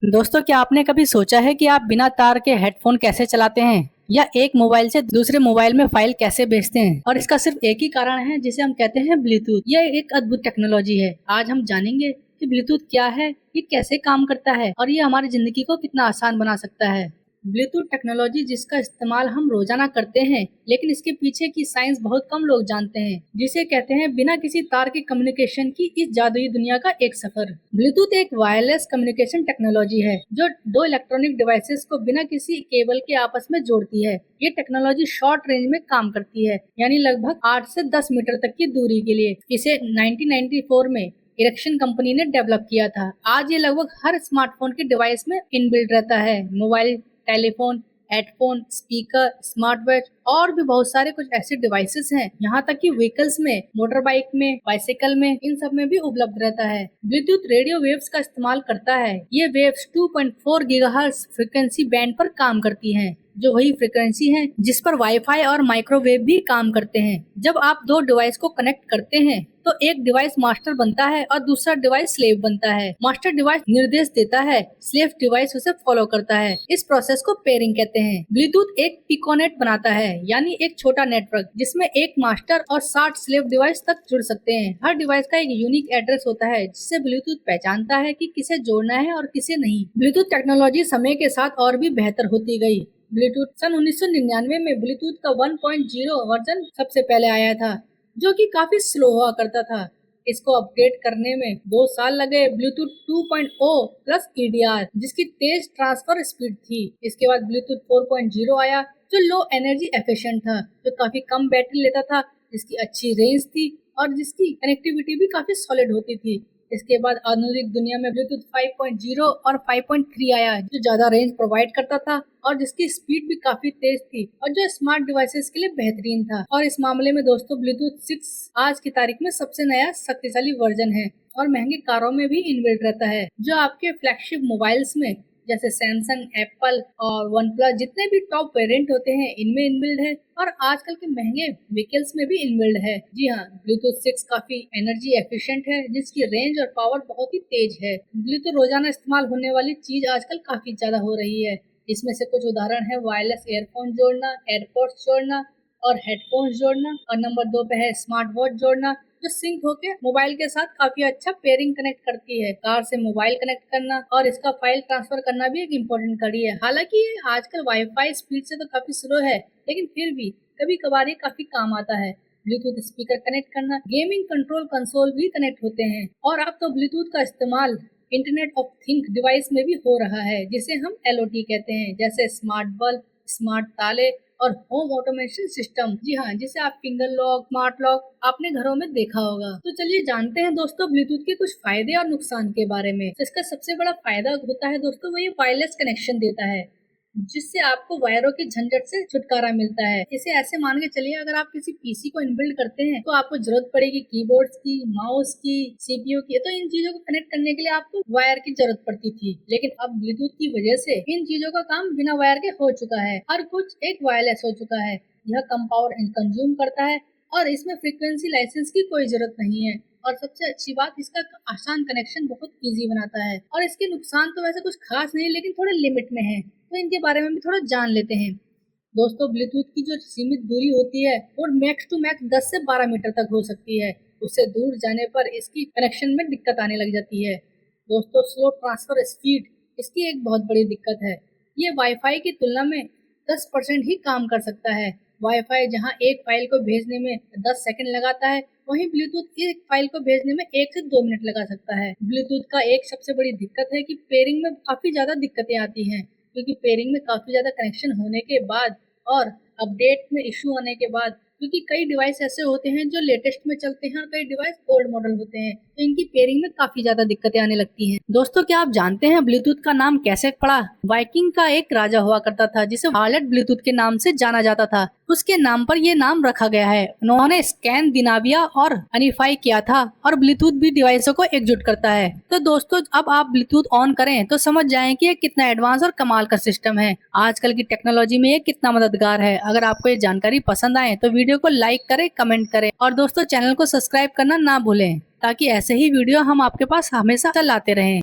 दोस्तों, क्या आपने कभी सोचा है कि आप बिना तार के हेडफोन कैसे चलाते हैं या एक मोबाइल से दूसरे मोबाइल में फाइल कैसे भेजते हैं? और इसका सिर्फ एक ही कारण है जिसे हम कहते हैं ब्लूटूथ। यह एक अद्भुत टेक्नोलॉजी है। आज हम जानेंगे कि ब्लूटूथ क्या है, ये कैसे काम करता है और ये हमारी जिंदगी को कितना आसान बना सकता है। ब्लूटूथ टेक्नोलॉजी जिसका इस्तेमाल हम रोजाना करते हैं, लेकिन इसके पीछे की साइंस बहुत कम लोग जानते हैं, जिसे कहते हैं बिना किसी तार के कम्युनिकेशन की इस जादुई दुनिया का एक सफर। ब्लूटूथ एक वायरलेस कम्युनिकेशन टेक्नोलॉजी है जो दो इलेक्ट्रॉनिक डिवाइसेस को बिना किसी केबल के आपस में जोड़ती है। ये टेक्नोलॉजी शॉर्ट रेंज में काम करती है, यानी लगभग 8 से 10 मीटर तक की दूरी के लिए। इसे 1994 में इरेक्शन कंपनी ने डेवलप किया था। आज ये लगभग हर स्मार्टफोन के डिवाइस में इनबिल्ट रहता है। Mobile, telephone, headphone, speaker, smart watch और भी बहुत सारे कुछ ऐसे डिवाइसेस हैं, यहाँ तक कि व्हीकल्स में, मोटर बाइक में, बाइसिकल में, इन सब में भी उपलब्ध रहता है। ब्लूटूथ रेडियो वेव्स का इस्तेमाल करता है। ये वेव्स 2.4 गीगाहर्ट्ज फ्रीक्वेंसी बैंड पर काम करती हैं, जो वही फ्रीक्वेंसी है जिस पर वाईफाई और माइक्रोवेव भी काम करते हैं। जब आप दो डिवाइस को कनेक्ट करते हैं तो एक डिवाइस मास्टर बनता है और दूसरा डिवाइस स्लेव बनता है। मास्टर डिवाइस निर्देश देता है, स्लेव डिवाइस उसे फॉलो करता है। इस प्रोसेस को पेयरिंग कहते हैं। ब्लूटूथ एक पिकोनेट बनाता है, यानी एक छोटा नेटवर्क जिसमें एक मास्टर और 60 स्लेव डिवाइस तक जुड़ सकते हैं। हर डिवाइस का एक यूनिक एड्रेस होता है जिससे ब्लूटूथ पहचानता है कि किसे जोड़ना है और किसे नहीं। ब्लूटूथ टेक्नोलॉजी समय के साथ और भी बेहतर होती गई। ब्लूटूथ सन 1999 में ब्लूटूथ का 1.0 वर्जन सबसे पहले आया था, जो कि काफी स्लो हुआ करता था। इसको अपडेट करने में 2 साल लगे। ब्लूटूथ 2.0 प्लस EDR, जिसकी तेज ट्रांसफर स्पीड थी। इसके बाद ब्लूटूथ 4.0 आया, जो लो एनर्जी एफिशिएंट था, जो काफी कम बैटरी लेता था, जिसकी अच्छी रेंज थी और जिसकी कनेक्टिविटी भी काफी सॉलिड होती थी। इसके बाद आधुनिक दुनिया में ब्लूटूथ 5.0 और 5.3 आया, जो ज्यादा रेंज प्रोवाइड करता था और जिसकी स्पीड भी काफी तेज थी और जो स्मार्ट डिवाइसेस के लिए बेहतरीन था। और इस मामले में दोस्तों ब्लूटूथ 6 आज की तारीख में सबसे नया शक्तिशाली वर्जन है और महंगी कारों में भी इनबिल्ट रहता है, जो आपके फ्लैगशिप मोबाइल्स में जैसे सैमसंग, एप्पल और वन प्लस जितने भी टॉप वेरिएंट होते हैं इनमें इनबिल्ड है और आजकल के महंगे व्हीकल्स में भी इनबिल्ड है। जी हाँ, ब्लूटूथ 6 काफी एनर्जी एफिशिएंट है, जिसकी रेंज और पावर बहुत ही तेज है। ब्लूटूथ रोजाना इस्तेमाल होने वाली चीज आजकल काफी ज्यादा हो रही है। इसमें से कुछ उदाहरण है वायरलेस ईयरफोन जोड़ना, एयरपोर्ट्स जोड़ना और हेडफोन्स जोड़ना। और नंबर 2 पे है स्मार्ट वॉच जोड़ना, जो सिंक होके मोबाइल के साथ काफी अच्छा पेयरिंग कनेक्ट करती है। कार से मोबाइल कनेक्ट करना और इसका फाइल ट्रांसफर करना भी एक इम्पोर्टेंट कड़ी है। हालांकि ये आजकल वाईफाई स्पीड से तो काफी स्लो है, लेकिन फिर भी कभी कभार ये काफी काम आता है। ब्लूटूथ स्पीकर कनेक्ट करना, गेमिंग कंट्रोल कंसोल भी कनेक्ट होते हैं। और अब तो ब्लूटूथ का इस्तेमाल इंटरनेट ऑफ थिंग डिवाइस में भी हो रहा है, जिसे हम LOT कहते हैं, जैसे स्मार्ट बल्ब, स्मार्ट ताले और होम ऑटोमेशन सिस्टम। जी हाँ, जिसे आप फिंगर लॉक, स्मार्ट लॉक आपने घरों में देखा होगा। तो चलिए जानते हैं दोस्तों ब्लूटूथ के कुछ फायदे और नुकसान के बारे में। तो इसका सबसे बड़ा फायदा होता है दोस्तों, वो ये वायरलेस कनेक्शन देता है, जिससे आपको वायरों की झंझट से छुटकारा मिलता है। इसे ऐसे मान के चलिए, अगर आप किसी पीसी को इनबिल्ड करते हैं तो आपको जरूरत पड़ेगी कीबोर्ड्स की, माउस की, CPU की। तो इन चीजों को कनेक्ट करने के लिए आपको वायर की जरूरत पड़ती थी, लेकिन अब ब्लूटूथ की वजह से इन चीजों का काम बिना वायर के हो चुका है। हर कुछ एक वायरलेस हो चुका है। यह कम पावर कंज्यूम करता है और इसमें फ्रीक्वेंसी लाइसेंस की कोई जरूरत नहीं है। और सबसे अच्छी बात, इसका आसान कनेक्शन बहुत इजी बनाता है। और इसके नुकसान तो वैसे कुछ खास नहीं, लेकिन थोड़े लिमिट में है, तो इनके बारे में भी थोड़ा जान लेते हैं। दोस्तों ब्लूटूथ की जो सीमित दूरी होती है वो मैक्स टू मैक्स 10 से 12 मीटर तक हो सकती है। उससे दूर जाने पर इसकी कनेक्शन में दिक्कत आने लग जाती है। दोस्तों स्लो ट्रांसफर स्पीड इसकी एक बहुत बड़ी दिक्कत है। ये वाईफाई की तुलना में 10% ही काम कर सकता है। वाईफाई जहां एक फाइल को भेजने में 10 सेकंड लगाता है, वहीं ब्लूटूथ एक फाइल को भेजने में 1 से 2 मिनट लगा सकता है। ब्लूटूथ का एक सबसे बड़ी दिक्कत है कि पेयरिंग में काफी ज्यादा दिक्कतें आती हैं, क्योंकि पेयरिंग में काफी ज्यादा कनेक्शन होने के बाद और अपडेट में इशू होने के बाद, क्योंकि कई डिवाइस ऐसे होते हैं जो लेटेस्ट में चलते हैं और कई डिवाइस ओल्ड मॉडल होते हैं, तो इनकी पेयरिंग में काफी ज्यादा दिक्कतें आने लगती हैं। दोस्तों, क्या आप जानते हैं ब्लूटूथ का नाम कैसे पड़ा? वाइकिंग का एक राजा हुआ करता था जिसे हार्लेट ब्लूटूथ के नाम से जाना जाता था। उसके नाम पर यह नाम रखा गया है। उन्होंने स्कैंडिनाविया और अनिफाई किया था और ब्लूटूथ भी डिवाइसों को एकजुट करता है। तो दोस्तों, अब आप ब्लूटूथ ऑन करें तो समझ जाएं कि ये कितना एडवांस और कमाल का सिस्टम है। आजकल की टेक्नोलॉजी में ये कितना मददगार है। अगर आपको ये जानकारी पसंद आए तो वीडियो को लाइक करें, कमेंट करें और दोस्तों चैनल को सब्सक्राइब करना ना भूलें, ताकि ऐसे ही वीडियो हम आपके पास हमेशा लाते रहें।